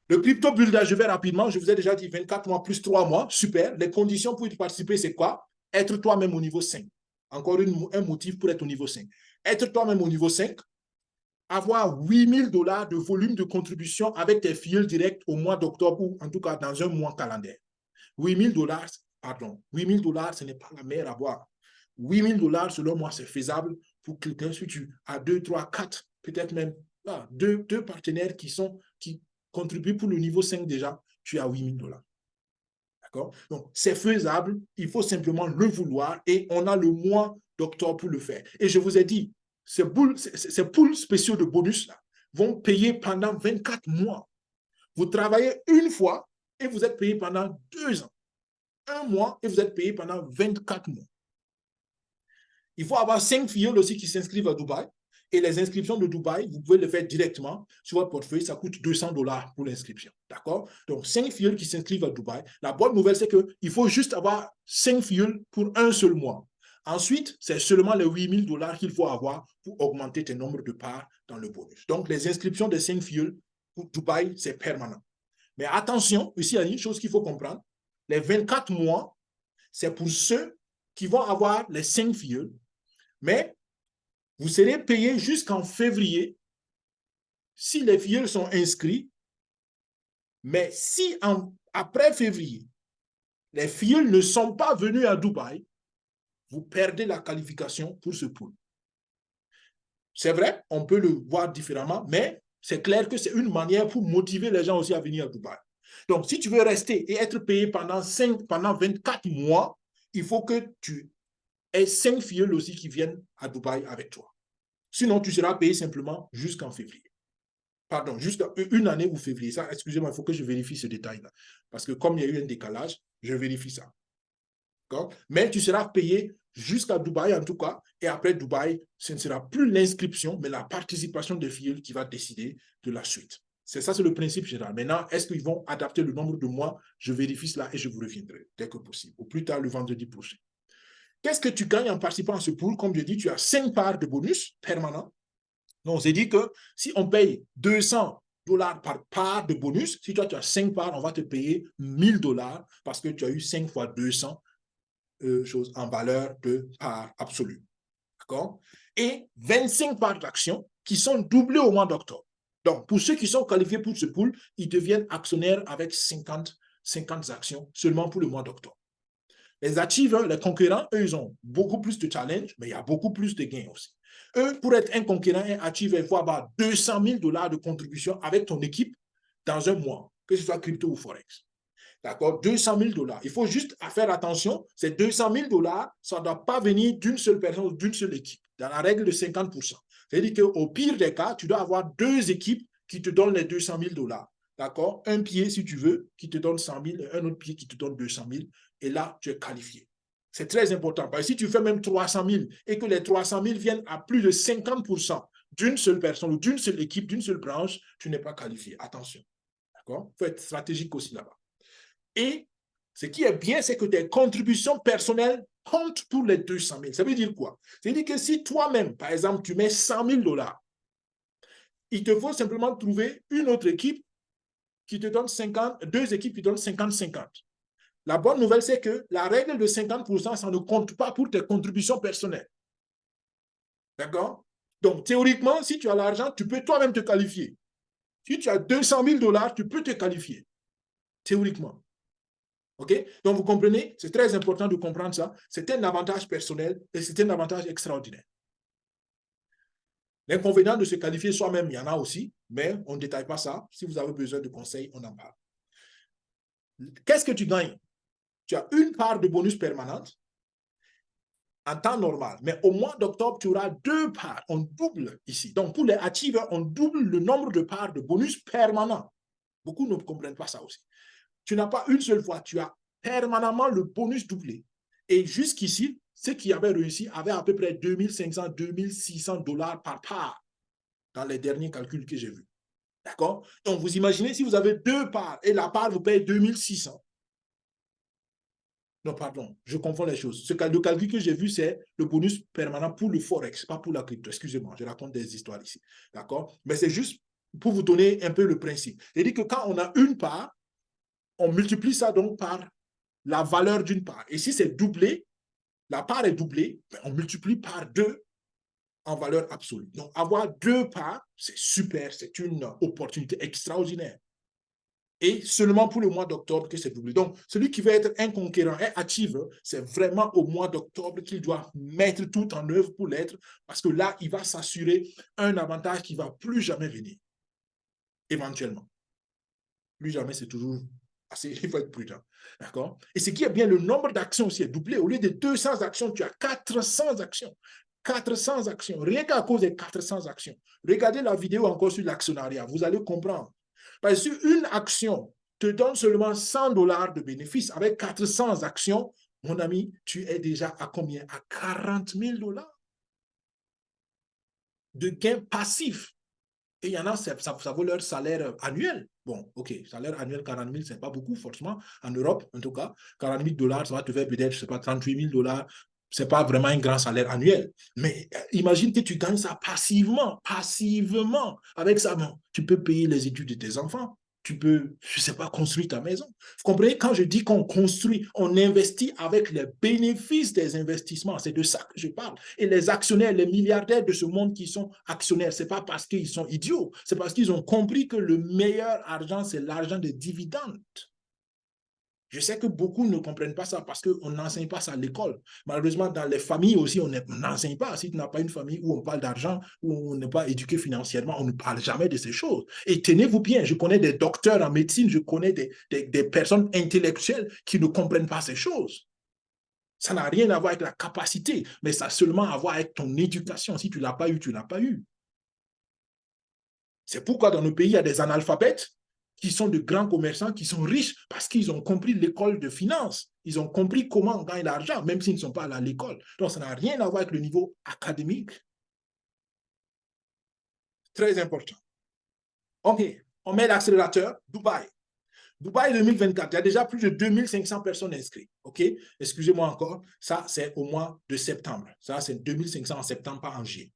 Le crypto builder, je vais rapidement, je vous ai déjà dit 24 mois plus 3 mois, super. Les conditions pour y participer, c'est quoi? Être toi-même au niveau 5. Encore un motif pour être au niveau 5. Être toi-même au niveau 5, avoir 8 000 $ de volume de contribution avec tes filles directs au mois d'octobre ou en tout cas dans un mois calendaire. 8 000 $, pardon, 8 000 $, ce n'est pas la mer à boire. 8 000 $, selon moi, c'est faisable pour quelqu'un si tu as 2, 3, 4, peut-être même deux partenaires qui contribuent pour le niveau 5 déjà, tu as 8 000 $. D'accord? Donc, c'est faisable, il faut simplement le vouloir et on a le mois d'octobre pour le faire. Et je vous ai dit, ces poules spéciaux de bonus là vont payer pendant 24 mois. Vous travaillez une fois et vous êtes payé pendant 2 ans. Un mois et vous êtes payé pendant 24 mois. Il faut avoir 5 filles aussi qui s'inscrivent à Dubaï. Et les inscriptions de Dubaï, vous pouvez le faire directement sur votre portefeuille. Ça coûte 200 $ pour l'inscription. D'accord? Donc, 5 filles qui s'inscrivent à Dubaï. La bonne nouvelle, c'est qu'il faut juste avoir 5 filles pour un seul mois. Ensuite, c'est seulement les 8 000 $ qu'il faut avoir pour augmenter tes nombres de parts dans le bonus. Donc, les inscriptions des 5 filles pour Dubaï, c'est permanent. Mais attention, ici, il y a une chose qu'il faut comprendre. Les 24 mois, c'est pour ceux qui vont avoir les 5 filles, mais vous serez payé jusqu'en février si les filles sont inscrits. Mais si après février, les filles ne sont pas venues à Dubaï, vous perdez la qualification pour ce pool. C'est vrai, on peut le voir différemment, mais c'est clair que c'est une manière pour motiver les gens aussi à venir à Dubaï. Donc, si tu veux rester et être payé pendant 24 mois, il faut que tu aies 5 filles aussi qui viennent à Dubaï avec toi. Sinon, tu seras payé simplement jusqu'en février. Pardon, jusqu'à une année ou février. Ça, excusez-moi, il faut que je vérifie ce détail-là. Parce que comme il y a eu un décalage, je vérifie ça. Mais tu seras payé jusqu'à Dubaï en tout cas. Et après Dubaï, ce ne sera plus l'inscription, mais la participation des filles qui va décider de la suite. C'est ça, c'est le principe général. Maintenant, est-ce qu'ils vont adapter le nombre de mois? Je vérifie cela et je vous reviendrai dès que possible. Au plus tard, le vendredi prochain. Qu'est-ce que tu gagnes en participant à ce pool? Comme je dis, tu as 5 parts de bonus permanents. Donc, on s'est dit que si on paye 200 $ par part de bonus, si toi tu as 5 parts, on va te payer 1000 $ parce que tu as eu 5 fois 200 choses en valeur de part absolue. D'accord? Et 25 parts d'action qui sont doublées au mois d'octobre. Donc, pour ceux qui sont qualifiés pour ce pool, ils deviennent actionnaires avec 50 actions seulement pour le mois d'octobre. Les achievers, les concurrents, eux, ils ont beaucoup plus de challenges, mais il y a beaucoup plus de gains aussi. Eux, pour être un concurrent, un achiever, il faut avoir 200 000 $ de contribution avec ton équipe dans un mois, que ce soit crypto ou forex. D'accord? 200 000 $. Il faut juste faire attention, ces 200 000 $, ça ne doit pas venir d'une seule personne ou d'une seule équipe, dans la règle de 50%. C'est-à-dire qu'au pire des cas, tu dois avoir 2 équipes qui te donnent les 200 000 $. D'accord? Un pied, si tu veux, qui te donne 100 000 et un autre pied qui te donne 200 000. Et là, tu es qualifié. C'est très important. Parce que si tu fais même 300 000 et que les 300 000 viennent à plus de 50% d'une seule personne ou d'une seule équipe, d'une seule branche, tu n'es pas qualifié. Attention. D'accord? Il faut être stratégique aussi là-bas. Et ce qui est bien, c'est que tes contributions personnelles comptent pour les 200 000. Ça veut dire quoi? Ça veut dire que si toi-même, par exemple, tu mets 100 000 $, il te faut simplement trouver une autre équipe qui te donne 50, 2 équipes qui donnent 50-50. La bonne nouvelle, c'est que la règle de 50%, ça ne compte pas pour tes contributions personnelles. D'accord? Donc, théoriquement, si tu as l'argent, tu peux toi-même te qualifier. Si tu as 200 000 $, tu peux te qualifier. Théoriquement. OK? Donc, vous comprenez? C'est très important de comprendre ça. C'est un avantage personnel et c'est un avantage extraordinaire. L'inconvénient de se qualifier soi-même, il y en a aussi, mais on ne détaille pas ça. Si vous avez besoin de conseils, on en parle. Qu'est-ce que tu gagnes? Tu as une part de bonus permanente en temps normal. Mais au mois d'octobre, tu auras 2 parts. On double ici. Donc, pour les achievers, on double le nombre de parts de bonus permanent. Beaucoup ne comprennent pas ça aussi. Tu n'as pas une seule fois, tu as permanemment le bonus doublé. Et jusqu'ici, ceux qui avaient réussi avaient à peu près 2500, 2600 $ par part dans les derniers calculs que j'ai vus. D'accord? Donc, vous imaginez si vous avez 2 parts et la part vous paye 2600. Non, pardon, je confonds les choses. Le calcul que j'ai vu, c'est le bonus permanent pour le Forex, pas pour la crypto. Excusez-moi, je raconte des histoires ici. D'accord? Mais c'est juste pour vous donner un peu le principe. C'est-à-dire que quand on a une part, on multiplie ça donc par la valeur d'une part. Et si c'est doublé, la part est doublée, on multiplie par 2 en valeur absolue. Donc, avoir 2 parts, c'est super, c'est une opportunité extraordinaire. Et seulement pour le mois d'octobre que c'est doublé. Donc, celui qui veut être un conquérant, un achiever, c'est vraiment au mois d'octobre qu'il doit mettre tout en œuvre pour l'être, parce que là, il va s'assurer un avantage qui ne va plus jamais venir, éventuellement. Plus jamais, c'est toujours assez, il faut être prudent. D'accord? Et ce qui est bien, le nombre d'actions aussi est doublé. Au lieu de 200 actions, tu as 400 actions. 400 actions, rien qu'à cause des 400 actions. Regardez la vidéo encore sur l'actionnariat, vous allez comprendre. Parce qu'une action te donne seulement 100 $ de bénéfice. Avec 400 actions, mon ami, tu es déjà à combien? À 40 000 $ de gains passifs. Et il y en a, ça vaut leur salaire annuel. Bon, OK, salaire annuel 40 000, ce n'est pas beaucoup, forcément. En Europe, en tout cas, 40 000 $, ça va te faire peut-être, je ne sais pas, 38 000 $. Ce n'est pas vraiment un grand salaire annuel. Mais imagine que tu gagnes ça passivement, passivement. Avec ça, bon, tu peux payer les études de tes enfants. Tu peux, je ne sais pas, construire ta maison. Vous comprenez, quand je dis qu'on construit, on investit avec les bénéfices des investissements. C'est de ça que je parle. Et les actionnaires, les milliardaires de ce monde qui sont actionnaires, ce n'est pas parce qu'ils sont idiots, c'est parce qu'ils ont compris que le meilleur argent, c'est l'argent des dividendes. Je sais que beaucoup ne comprennent pas ça parce qu'on n'enseigne pas ça à l'école. Malheureusement, dans les familles aussi, on n'enseigne pas. Si tu n'as pas une famille où on parle d'argent, où on n'est pas éduqué financièrement, on ne parle jamais de ces choses. Et tenez-vous bien, je connais des docteurs en médecine, je connais des personnes intellectuelles qui ne comprennent pas ces choses. Ça n'a rien à voir avec la capacité, mais ça a seulement à voir avec ton éducation. Si tu ne l'as pas eu, tu ne l'as pas eu. C'est pourquoi dans nos pays, il y a des analphabètes qui sont de grands commerçants, qui sont riches parce qu'ils ont compris l'école de finance. Ils ont compris comment on gagne l'argent, même s'ils ne sont pas à l'école. Donc, ça n'a rien à voir avec le niveau académique. Très important. OK, on met l'accélérateur, Dubaï. Dubaï 2024, il y a déjà plus de 2500 personnes inscrites. OK, excusez-moi encore, ça c'est au mois de septembre. Ça c'est 2500 en septembre, pas en juillet.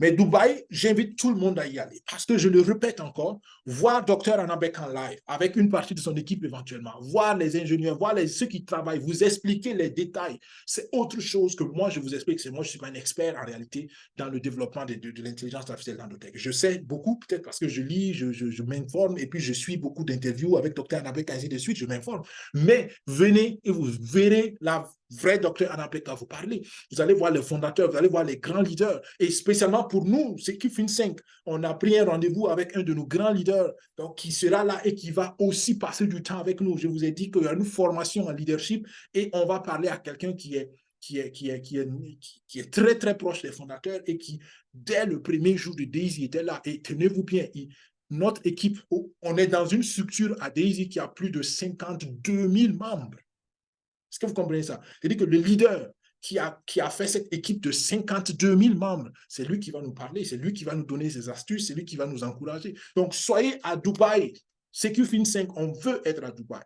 Mais Dubaï, j'invite tout le monde à y aller parce que je le répète encore, voir Dr Anabek en live avec une partie de son équipe éventuellement, voir les ingénieurs, voir ceux qui travaillent, vous expliquer les détails, c'est autre chose que moi je vous explique. Moi, je ne suis pas un expert en réalité dans le développement de l'intelligence artificielle dans nos tech. Je sais beaucoup, peut-être parce que je lis, je m'informe et puis je suis beaucoup d'interviews avec Dr Anabek, ainsi de suite, je m'informe. Mais venez et vous verrez la vraie Dr Anabek à vous parler. Vous allez voir les fondateurs, vous allez voir les grands leaders. Et spécialement pour nous, c'est Kifin 5, on a pris un rendez-vous avec un de nos grands leaders donc, qui sera là et qui va aussi passer du temps avec nous. Je vous ai dit qu'il y a une formation en leadership et on va parler à quelqu'un qui est très, très proche des fondateurs et qui, dès le premier jour de Daisy, était là. Et tenez-vous bien, notre équipe, on est dans une structure à Daisy qui a plus de 52 000 membres. Est-ce que vous comprenez ça? C'est-à-dire que le leader qui a fait cette équipe de 52 000 membres, c'est lui qui va nous parler, c'est lui qui va nous donner ses astuces, c'est lui qui va nous encourager. Donc, soyez à Dubaï. CQFin 5, on veut être à Dubaï.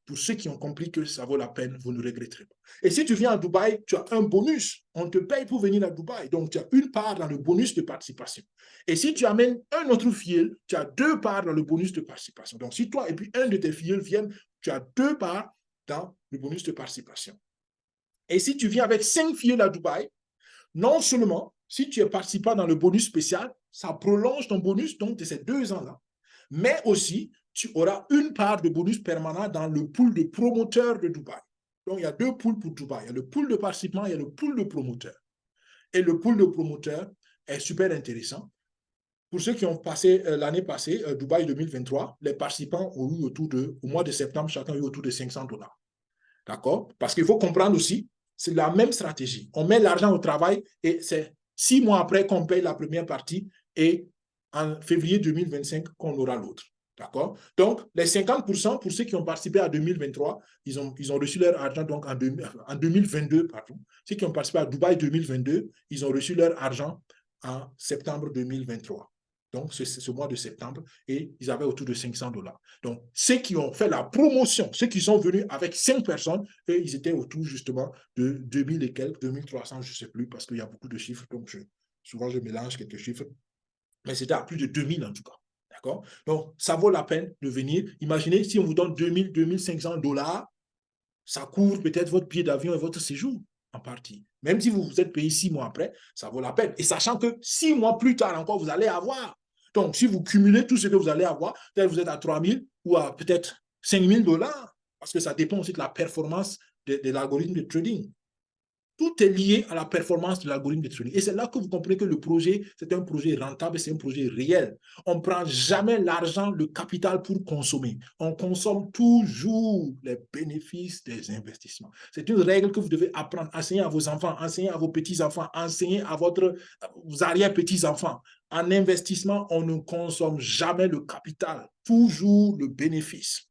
Pour ceux qui ont compris que ça vaut la peine, vous ne regretterez pas. Et si tu viens à Dubaï, tu as un bonus. On te paye pour venir à Dubaï. Donc, tu as une part dans le bonus de participation. Et si tu amènes un autre filleul, tu as 2 parts dans le bonus de participation. Donc, si toi et puis un de tes filleuls viennent, tu as 2 parts dans le bonus de participation. Et si tu viens avec 5 filleuls à Dubaï, non seulement, si tu es participant dans le bonus spécial, ça prolonge ton bonus donc de ces 2 ans-là, mais aussi, tu auras une part de bonus permanent dans le pool de promoteurs de Dubaï. Donc, il y a 2 pools pour Dubaï. Il y a le pool de participants, il y a le pool de promoteurs. Et le pool de promoteurs est super intéressant. Pour ceux qui ont passé l'année passée, Dubaï 2023, les participants ont eu au mois de septembre, chacun a eu autour de 500 $. D'accord? Parce qu'il faut comprendre aussi, c'est la même stratégie. On met l'argent au travail et c'est 6 mois après qu'on paye la première partie et en février 2025 qu'on aura l'autre. D'accord? Donc, les 50% pour ceux qui ont participé à 2023, ils ont reçu leur argent donc en 2022, pardon. Ceux qui ont participé à Dubaï 2022, ils ont reçu leur argent en septembre 2023. Donc, c'est ce mois de septembre, et ils avaient autour de 500 $. Donc, ceux qui ont fait la promotion, ceux qui sont venus avec 5 personnes, et ils étaient autour justement de 2000 et quelques, 2300, je ne sais plus, parce qu'il y a beaucoup de chiffres, donc souvent je mélange quelques chiffres, mais c'était à plus de 2000 en tout cas. D'accord? Donc, ça vaut la peine de venir. Imaginez si on vous donne 2000, 2500 $, ça couvre peut-être votre billet d'avion et votre séjour en partie. Même si vous vous êtes payé 6 mois après, ça vaut la peine. Et sachant que 6 mois plus tard encore, vous allez avoir. Donc, si vous cumulez tout ce que vous allez avoir, peut-être vous êtes à 3000 ou à peut-être 5000 $, parce que ça dépend aussi de la performance de l'algorithme de trading. Tout est lié à la performance de l'algorithme de trading. Et c'est là que vous comprenez que le projet, c'est un projet rentable, c'est un projet réel. On ne prend jamais l'argent, le capital pour consommer. On consomme toujours les bénéfices des investissements. C'est une règle que vous devez apprendre, enseigner à vos enfants, enseigner à vos petits-enfants, enseigner à vos arrière-petits-enfants. En investissement, on ne consomme jamais le capital, toujours le bénéfice.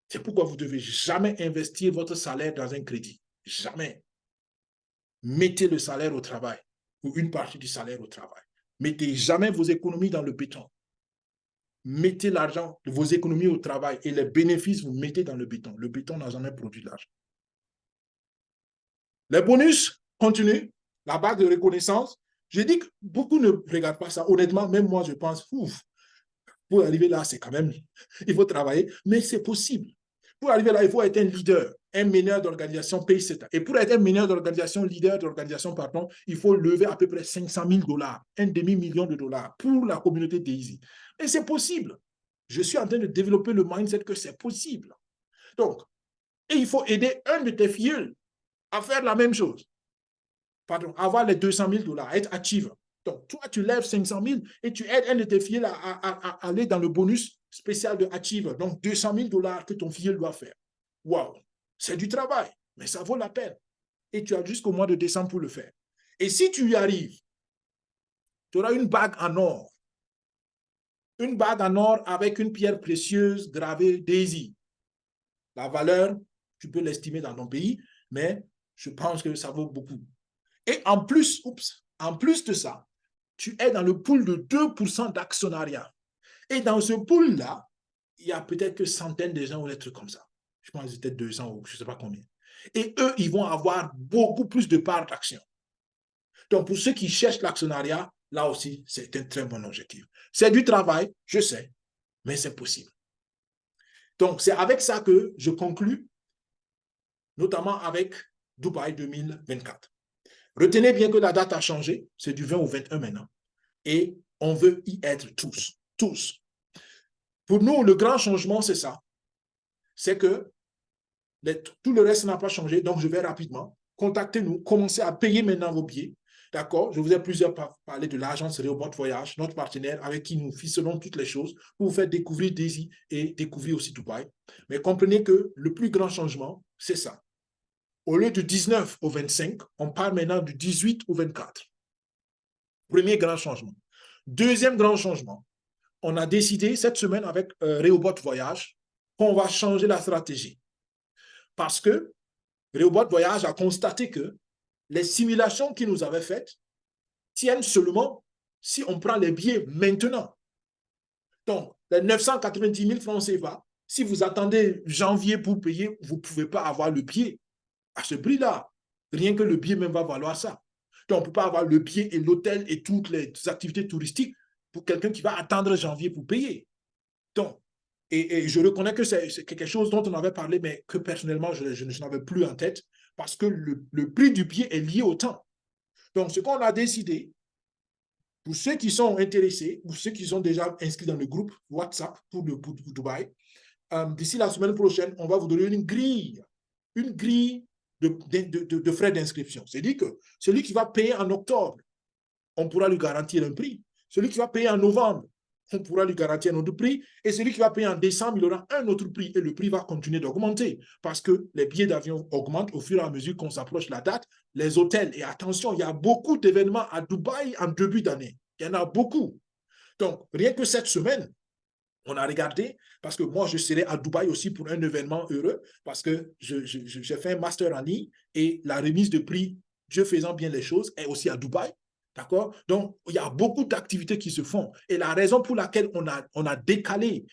C'est pourquoi vous ne devez jamais investir votre salaire dans un crédit. Jamais. Mettez le salaire au travail ou une partie du salaire au travail. Mettez jamais vos économies dans le béton. Mettez l'argent de vos économies au travail et les bénéfices, vous mettez dans le béton. Le béton n'a jamais produit de l'argent. Les bonus continuent. La bague de reconnaissance. Je dis que beaucoup ne regardent pas ça. Honnêtement, même moi, je pense, ouf, pour arriver là, c'est quand même, il faut travailler, mais c'est possible. Pour arriver là, il faut être un leader, un meneur d'organisation paye cet. Et pour être un meneur d'organisation, leader d'organisation, pardon, il faut lever à peu près 500 000 $, un demi-million de dollars pour la communauté Daisy. Et c'est possible. Je suis en train de développer le mindset que c'est possible. Donc, et il faut aider un de tes filleuls à faire la même chose. Pardon, avoir les 200 000 $, être achiever. Donc, toi, tu lèves 500 000 et tu aides un de tes filleuls à aller dans le bonus spécial de achiever. Donc, 200 000 $ que ton filleul doit faire. Waouh, c'est du travail, mais ça vaut la peine. Et tu as jusqu'au mois de décembre pour le faire. Et si tu y arrives, tu auras une bague en or. Une bague en or avec une pierre précieuse gravée Daisy. La valeur, tu peux l'estimer dans ton pays, mais je pense que ça vaut beaucoup. Et en plus, en plus de ça, tu es dans le pool de 2% d'actionnariat. Et dans ce pool-là, il y a peut-être que centaines de gens ou des trucs comme ça. Je pense que c'était 200 ou je ne sais pas combien. Et eux, ils vont avoir beaucoup plus de parts d'action. Donc, pour ceux qui cherchent l'actionnariat, là aussi, c'est un très bon objectif. C'est du travail, je sais, mais c'est possible. Donc, c'est avec ça que je conclus, notamment avec Dubaï 2024. Retenez bien que la date a changé, c'est du 20 au 21 maintenant. Et on veut y être tous, tous. Pour nous, le grand changement, c'est ça. C'est que tout le reste n'a pas changé, donc je vais rapidement. Contactez-nous, commencez à payer maintenant vos billets. D'accord? Je vous ai plusieurs parlé de l'agence Rehoboth Voyage, notre partenaire avec qui nous ficelons toutes les choses pour vous faire découvrir Daisy et découvrir aussi Dubaï. Mais comprenez que le plus grand changement, c'est ça. Au lieu du 19 au 25, on parle maintenant du 18 au 24. Premier grand changement. Deuxième grand changement, on a décidé cette semaine avec Rehoboth Voyage qu'on va changer la stratégie. Parce que Rehoboth Voyage a constaté que les simulations qu'il nous avait faites tiennent seulement si on prend les billets maintenant. Donc, les 990 000 francs CFA, si vous attendez janvier pour payer, vous ne pouvez pas avoir le billet à ce prix-là. Rien que le billet même va valoir ça. Donc, on ne peut pas avoir le billet et l'hôtel et toutes les activités touristiques pour quelqu'un qui va attendre janvier pour payer. Donc, et je reconnais que c'est quelque chose dont on avait parlé, mais que personnellement, je n'en avais plus en tête, parce que le prix du billet est lié au temps. Donc, ce qu'on a décidé, pour ceux qui sont intéressés, ou ceux qui sont déjà inscrits dans le groupe WhatsApp pour Dubaï, d'ici la semaine prochaine, on va vous donner une grille de frais d'inscription. C'est-à-dire que celui qui va payer en octobre, on pourra lui garantir un prix. Celui qui va payer en novembre, on pourra lui garantir un autre prix. Et celui qui va payer en décembre, il aura un autre prix. Et le prix va continuer d'augmenter parce que les billets d'avion augmentent au fur et à mesure qu'on s'approche de la date. Les hôtels, et attention, il y a beaucoup d'événements à Dubaï en début d'année. Il y en a beaucoup. Donc, rien que cette semaine, on a regardé, parce que moi, je serai à Dubaï aussi pour un événement heureux, parce que j'ai fait un master en ligne et la remise de prix, Dieu faisant bien les choses, est aussi à Dubaï. D'accord? Donc, il y a beaucoup d'activités qui se font. Et la raison pour laquelle on a décalé,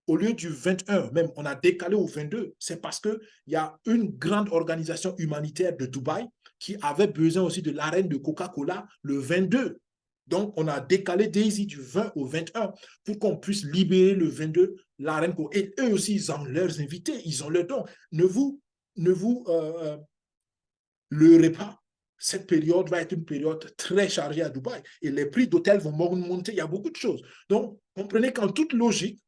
au lieu du 21, même, on a décalé au 22, c'est parce qu'il y a une grande organisation humanitaire de Dubaï qui avait besoin aussi de l'arène de Coca-Cola le 22. Donc, on a décalé Daisy du 20 au 21 pour qu'on puisse libérer le 22 la reine. Et eux aussi, ils ont leurs invités, ils ont leurs dons. Ne vous leurrez pas. Cette période va être une période très chargée à Dubaï et les prix d'hôtel vont monter. Il y a beaucoup de choses. Donc, comprenez qu'en toute logique,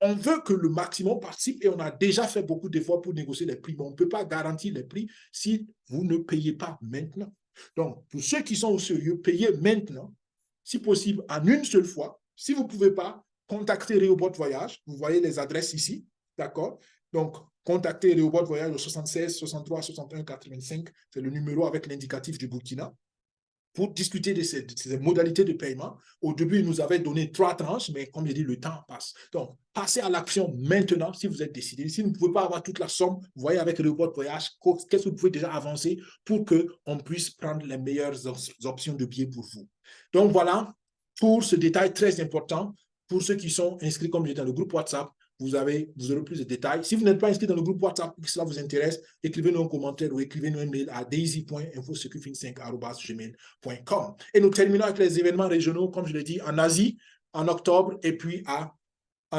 on veut que le maximum participe et on a déjà fait beaucoup d'efforts pour négocier les prix, mais on ne peut pas garantir les prix si vous ne payez pas maintenant. Donc, pour ceux qui sont au sérieux, payez maintenant, si possible, en une seule fois. Si vous ne pouvez pas, contactez Rehoboth Voyage. Vous voyez les adresses ici, d'accord? Donc, contactez Rehoboth Voyage au 76 63 61 85. C'est le numéro avec l'indicatif du Burkina pour discuter de ces modalités de paiement. Au début, il nous avait donné 3 tranches, mais comme je dis, le temps passe. Donc, passez à l'action maintenant si vous êtes décidé. Si vous ne pouvez pas avoir toute la somme, vous voyez avec Rehoboth Voyage, qu'est-ce que vous pouvez déjà avancer pour qu'on puisse prendre les meilleures options de billets pour vous. Donc, voilà pour ce détail très important. Pour ceux qui sont inscrits, comme je dis, dans le groupe WhatsApp, vous aurez plus de détails. Si vous n'êtes pas inscrit dans le groupe WhatsApp et que cela vous intéresse, écrivez-nous un commentaire ou écrivez-nous un mail à daisy.infosecurefin5@gmail.com. Et nous terminons avec les événements régionaux, comme je l'ai dit, en Asie, en octobre, et puis en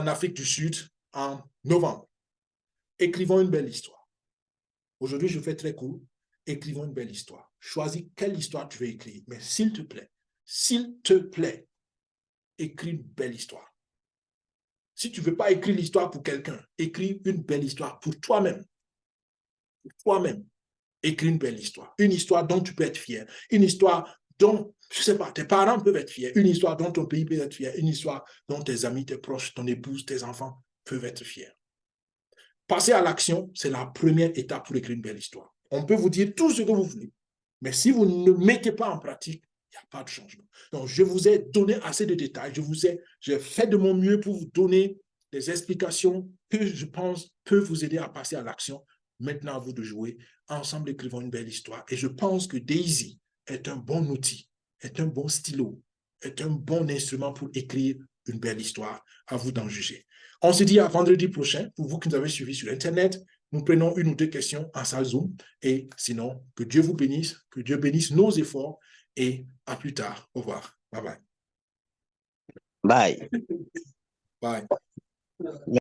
Afrique du Sud, en novembre. Écrivons une belle histoire. Aujourd'hui, je fais très court. Écrivons une belle histoire. Choisis quelle histoire tu veux écrire. Mais s'il te plaît, écris une belle histoire. Si tu ne veux pas écrire l'histoire pour quelqu'un, écris une belle histoire pour toi-même. Pour toi-même, écris une belle histoire. Une histoire dont tu peux être fier. Une histoire dont, je ne sais pas, tes parents peuvent être fiers. Une histoire dont ton pays peut être fier. Une histoire dont tes amis, tes proches, ton épouse, tes enfants peuvent être fiers. Passer à l'action, c'est la première étape pour écrire une belle histoire. On peut vous dire tout ce que vous voulez, mais si vous ne mettez pas en pratique, il n'y a pas de changement. Donc, je vous ai donné assez de détails. J'ai fait de mon mieux pour vous donner des explications que je pense peuvent vous aider à passer à l'action. Maintenant, à vous de jouer. Ensemble, écrivons une belle histoire. Et je pense que Daisy est un bon outil, est un bon stylo, est un bon instrument pour écrire une belle histoire. À vous d'en juger. On se dit à vendredi prochain. Pour vous qui nous avez suivis sur Internet, nous prenons une ou deux questions en salle Zoom. Et sinon, que Dieu vous bénisse, que Dieu bénisse nos efforts. Et à plus tard. Au revoir. Bye bye. Bye. Bye.